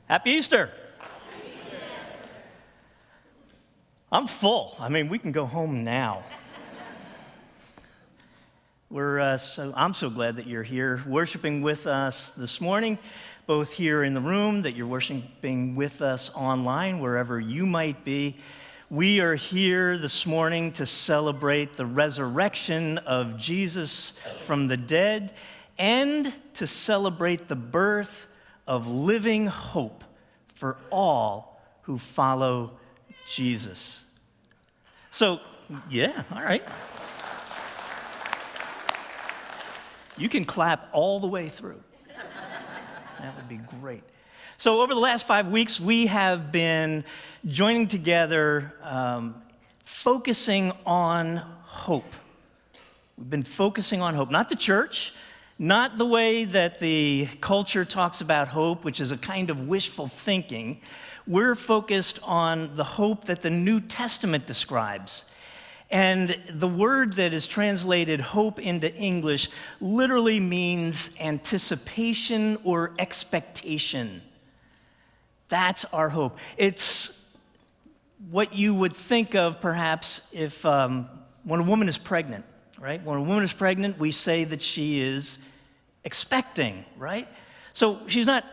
Happy Easter. I'm full. I mean, we can go home now. I'm so glad that you're here worshiping with us this morning, both here in the room, that you're worshiping with us online, wherever you might be. We are here this morning to celebrate the resurrection of Jesus from the dead and to celebrate the birth of living hope for all who follow Jesus. So, yeah, all right. You can clap all the way through. That would be great. So over the last 5 weeks, we have been joining together, focusing on hope. We've been focusing on hope, not the church, not the way that the culture talks about hope, which is a kind of wishful thinking. We're focused on the hope that the New Testament describes. And the word that is translated hope into English literally means anticipation or expectation. That's our hope. It's what you would think of perhaps if when a woman is pregnant, right? When a woman is pregnant, we say that she is expecting, right? So she's not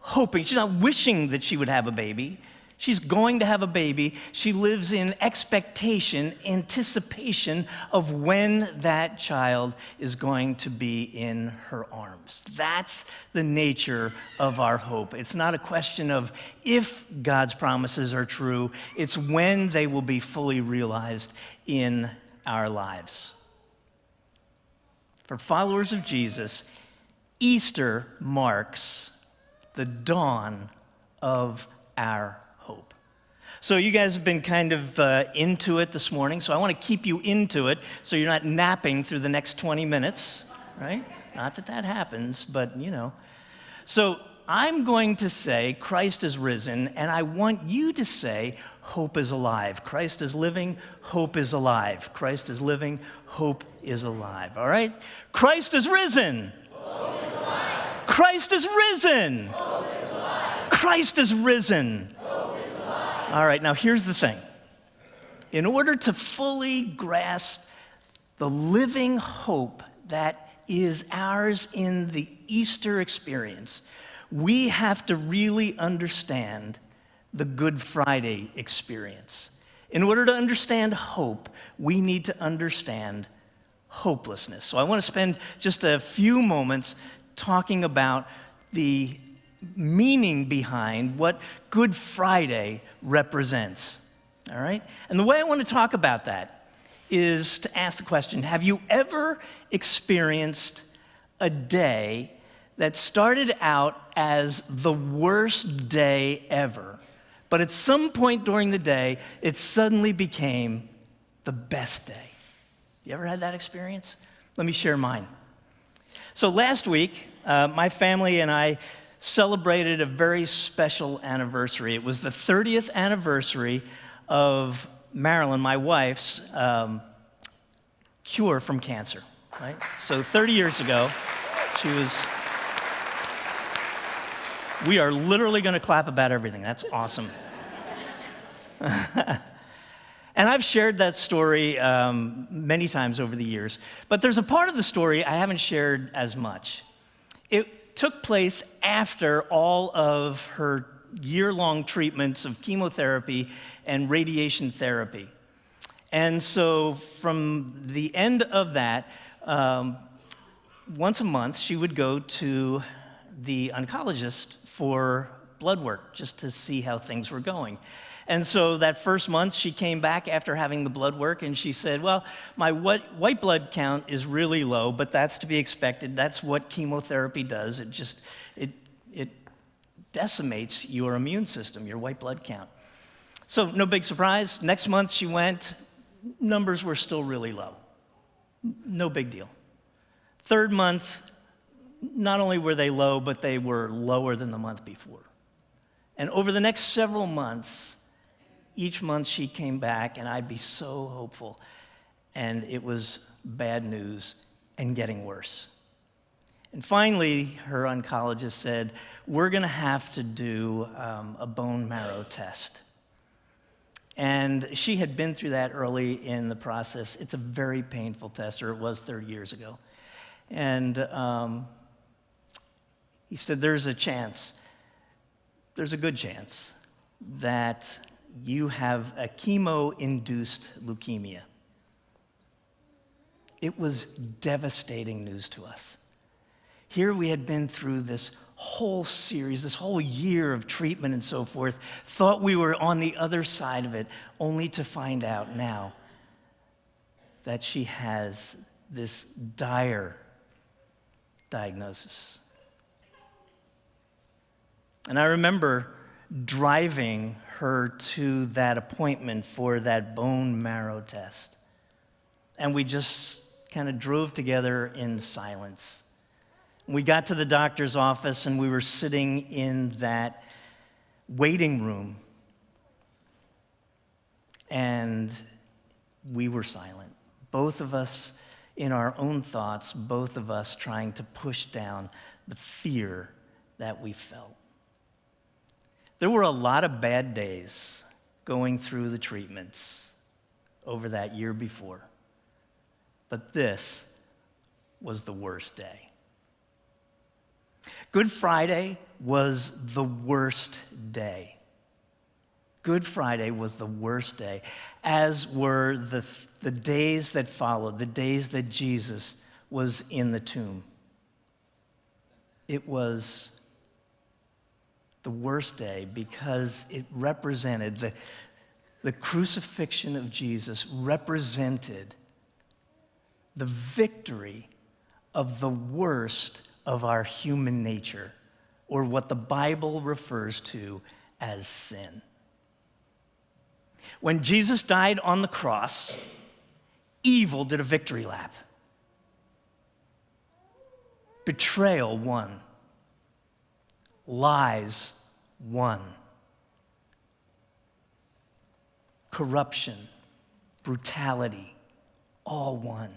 hoping, she's not wishing that she would have a baby. She's going to have a baby. She lives in expectation, anticipation of when that child is going to be in her arms. That's the nature of our hope. It's not a question of if God's promises are true, it's when they will be fully realized in our lives. For followers of Jesus, Easter marks the dawn of our hope. So you guys have been kind of into it this morning, so I want to keep you into it so you're not napping through the next 20 minutes, right? Not that that happens, but you know. So I'm going to say Christ is risen, and I want you to say hope is alive. Christ is living, hope is alive. Christ is living, hope is alive. All right? Christ is risen. Hope is alive. Christ is risen. Hope is alive. Christ is risen. Hope is alive. All right, now here's the thing. In order to fully grasp the living hope that is ours in the Easter experience, we have to really understand the Good Friday experience. In order to understand hope, we need to understand hopelessness. So I want to spend just a few moments talking about the meaning behind what Good Friday represents. All right? And the way I want to talk about that is to ask the question, have you ever experienced a day that started out as the worst day ever, but at some point during the day, it suddenly became the best day? You ever had that experience? Let me share mine. So last week, my family and I celebrated a very special anniversary. It was the 30th anniversary of Marilyn, my wife's, cure from cancer, right? So 30 years ago, we are literally going to clap about everything. That's awesome. And I've shared that story many times over the years, but there's a part of the story I haven't shared as much. It took place after all of her year-long treatments of chemotherapy and radiation therapy. And so from the end of that, once a month, she would go to the oncologist for blood work just to see how things were going. And so that first month, she came back after having the blood work, and she said, well, my white blood count is really low, but that's to be expected. That's what chemotherapy does. It decimates your immune system, your white blood count. So no big surprise. Next month, she went. Numbers were still really low. No big deal. Third month, not only were they low, but they were lower than the month before. And over the next several months, each month she came back, and I'd be so hopeful. And it was bad news and getting worse. And finally, her oncologist said, we're going to have to do a bone marrow test. And she had been through that early in the process. It's a very painful test, or it was 30 years ago. And he said, there's a good chance that you have a chemo-induced leukemia. It was devastating news to us. Here we had been through this whole series, this whole year of treatment and so forth, thought we were on the other side of it, only to find out now that she has this dire diagnosis. And I remember driving her to that appointment for that bone marrow test. And we just kind of drove together in silence. We got to the doctor's office and we were sitting in that waiting room. And we were silent. Both of us in our own thoughts, both of us trying to push down the fear that we felt. There were a lot of bad days going through the treatments over that year before. But this was the worst day. Good Friday was the worst day. Good Friday was the worst day, as were the days that followed, the days that Jesus was in the tomb. It was the worst day because it represented, the crucifixion of Jesus represented the victory of the worst of our human nature, or what the Bible refers to as sin. When Jesus died on the cross, evil did a victory lap. Betrayal won. Lies won. Corruption, brutality, all won.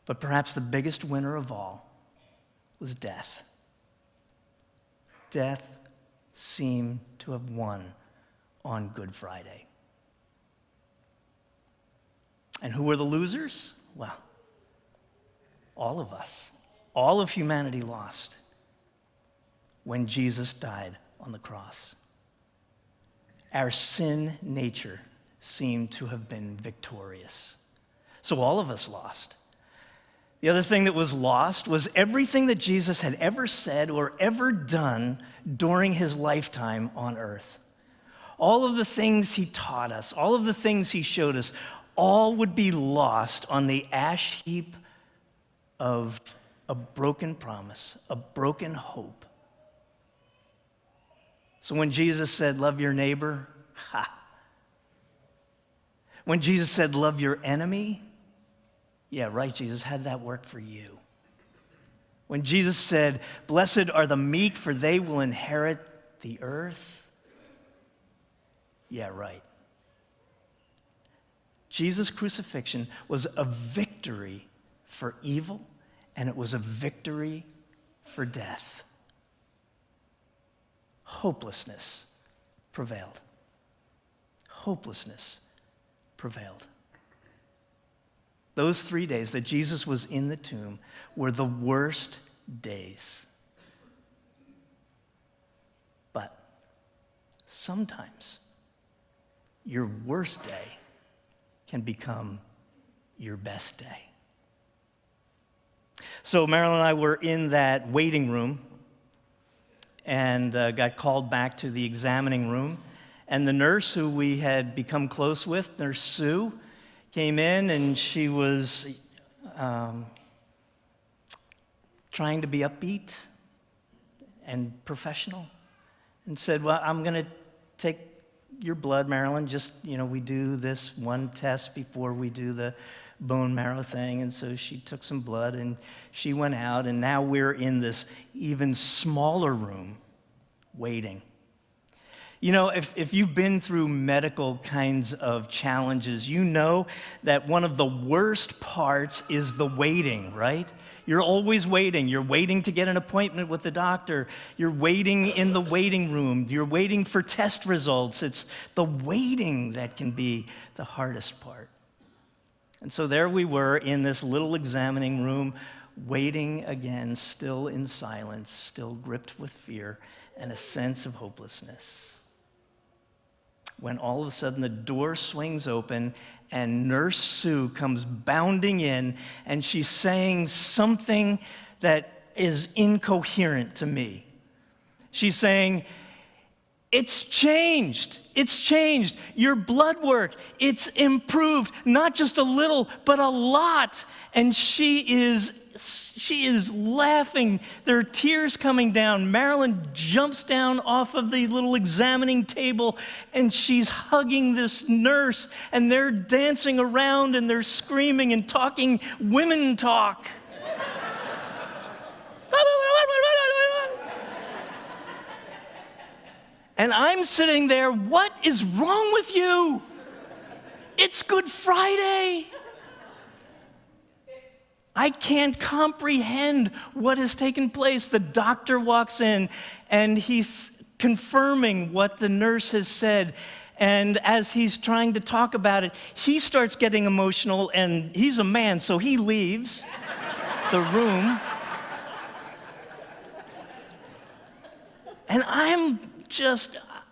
But perhaps the biggest winner of all was death. Death seemed to have won on Good Friday. And who were the losers? Well, all of us. All of humanity lost when Jesus died on the cross. Our sin nature seemed to have been victorious. So all of us lost. The other thing that was lost was everything that Jesus had ever said or ever done during his lifetime on earth. All of the things he taught us, all of the things he showed us, all would be lost on the ash heap of a broken promise, a broken hope. So when Jesus said, love your neighbor, when Jesus said, love your enemy, yeah, right, Jesus, how'd that work for you? When Jesus said, blessed are the meek, for they will inherit the earth, yeah, right. Jesus' crucifixion was a victory for evil, and it was a victory for death. Hopelessness prevailed. Hopelessness prevailed. Those 3 days that Jesus was in the tomb were the worst days. But sometimes your worst day can become your best day. So Marilyn and I were in that waiting room and got called back to the examining room. And the nurse who we had become close with, Nurse Sue, came in and she was trying to be upbeat and professional and said, well, I'm going to take your blood, Marilyn. Just, we do this one test before we do the bone marrow thing. And so she took some blood and she went out, and now we're in this even smaller room waiting. You know, if you've been through medical kinds of challenges, you know that one of the worst parts is the waiting, right? You're always waiting. You're waiting to get an appointment with the doctor. You're waiting in the waiting room. You're waiting for test results. It's the waiting that can be the hardest part. And so there we were in this little examining room, waiting again, still in silence, still gripped with fear and a sense of hopelessness. When all of a sudden the door swings open and Nurse Sue comes bounding in, and she's saying something that is incoherent to me. She's saying, "It's changed. It's changed. Your blood work, it's improved, not just a little, but a lot." And she is laughing. There are tears coming down. Marilyn jumps down off of the little examining table, and she's hugging this nurse, and they're dancing around, and they're screaming and talking women talk. And I'm sitting there, what is wrong with you? It's Good Friday. I can't comprehend what has taken place. The doctor walks in, and he's confirming what the nurse has said. And as he's trying to talk about it, he starts getting emotional, and he's a man, so he leaves the room. And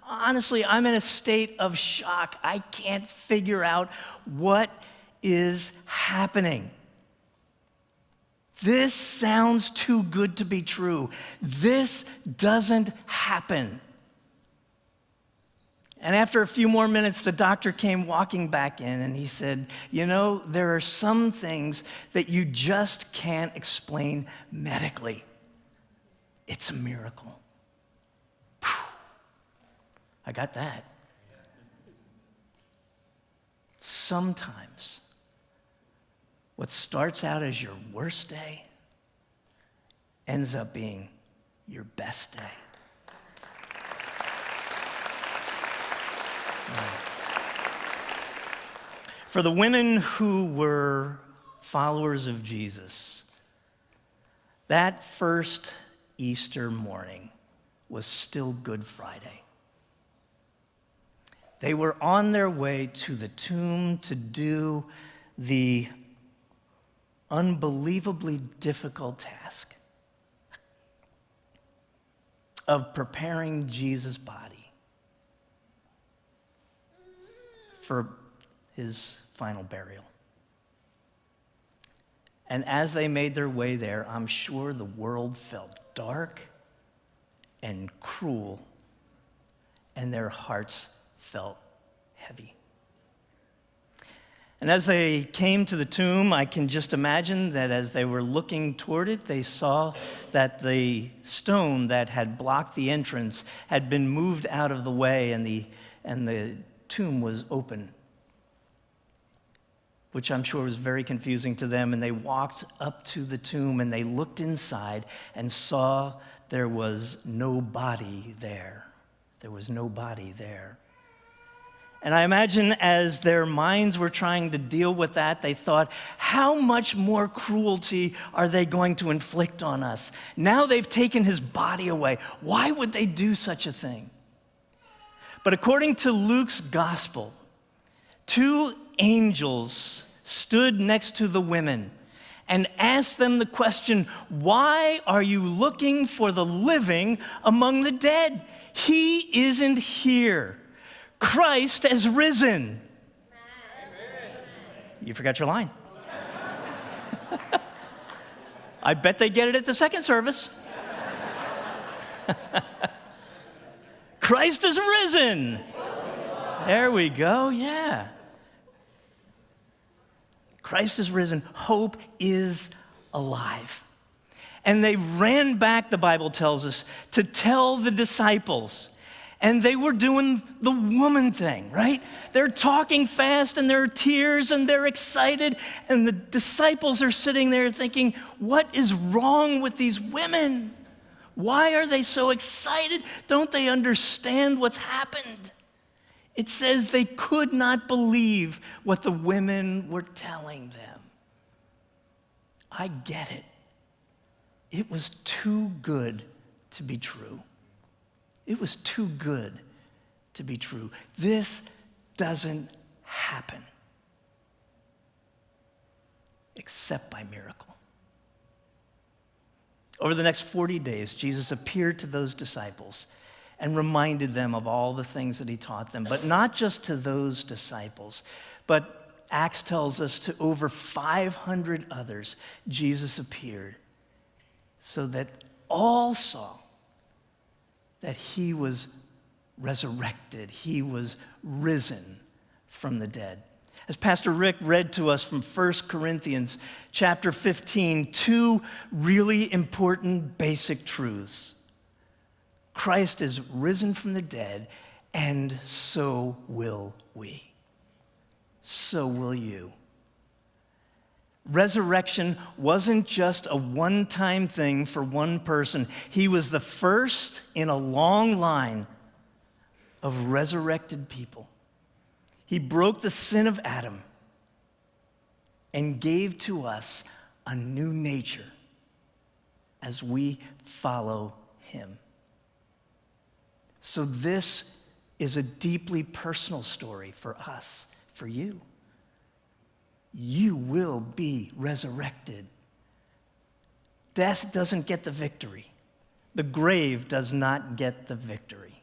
honestly, I'm in a state of shock. I can't figure out what is happening. This sounds too good to be true. This doesn't happen. And after a few more minutes, the doctor came walking back in, and he said, "You know, there are some things that you just can't explain medically. It's a miracle." Whew. I got that. Sometimes what starts out as your worst day ends up being your best day. For the women who were followers of Jesus, that first Easter morning was still Good Friday. They were on their way to the tomb to do the unbelievably difficult task of preparing Jesus' body for his final burial. And as they made their way there, I'm sure the world felt dark and cruel, and their hearts felt heavy. And as they came to the tomb, I can just imagine that as they were looking toward it, they saw that the stone that had blocked the entrance had been moved out of the way, and the tomb was open, which I'm sure was very confusing to them. And they walked up to the tomb, and they looked inside and saw there was no body there. There was no body there. And I imagine as their minds were trying to deal with that, they thought, how much more cruelty are they going to inflict on us? Now they've taken his body away. Why would they do such a thing? But according to Luke's gospel, 2 angels stood next to the women and asked them the question, "Why are you looking for the living among the dead? He isn't here. Christ has risen." Amen. You forgot your line. I bet they get it at the second service. Christ is risen. There we go, yeah. Christ is risen. Hope is alive. And they ran back, the Bible tells us, to tell the disciples. And they were doing the woman thing, right? They're talking fast, and there are tears, and they're excited. And the disciples are sitting there thinking, what is wrong with these women? Why are they so excited? Don't they understand what's happened? It says they could not believe what the women were telling them. I get it. It was too good to be true. It was too good to be true. This doesn't happen except by miracle. Over the next 40 days, Jesus appeared to those disciples and reminded them of all the things that he taught them, but not just to those disciples, but Acts tells us to over 500 others, Jesus appeared so that all saw that he was resurrected, he was risen from the dead. As Pastor Rick read to us from 1 Corinthians chapter 15, two really important basic truths. Christ is risen from the dead, and so will we. So will you. Resurrection wasn't just a one-time thing for one person. He was the first in a long line of resurrected people. He broke the sin of Adam and gave to us a new nature as we follow him. So this is a deeply personal story for us, for you. You will be resurrected. Death doesn't get the victory. The grave does not get the victory.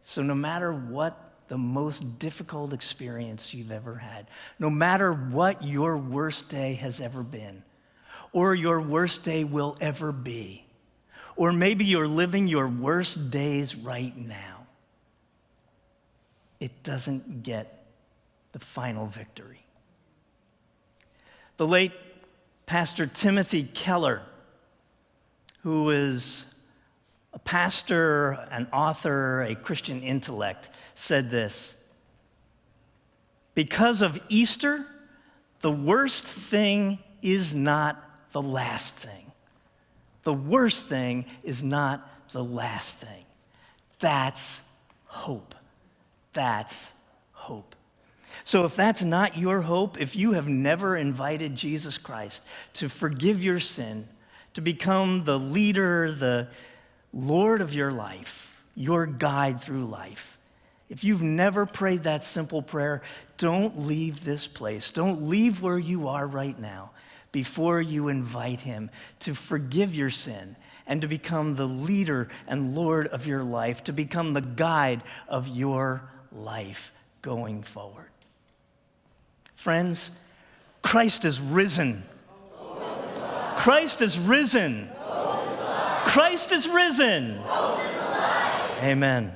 So no matter what the most difficult experience you've ever had, no matter what your worst day has ever been, or your worst day will ever be, or maybe you're living your worst days right now, it doesn't get the final victory. The late Pastor Timothy Keller, who is a pastor, an author, a Christian intellect, said this: because of Easter, the worst thing is not the last thing. The worst thing is not the last thing. That's hope. That's hope. So if that's not your hope, if you have never invited Jesus Christ to forgive your sin, to become the leader, the Lord of your life, your guide through life, if you've never prayed that simple prayer, don't leave this place. Don't leave where you are right now before you invite him to forgive your sin and to become the leader and Lord of your life, to become the guide of your life going forward. Friends, Christ is risen. Christ is risen. Christ is risen. Amen.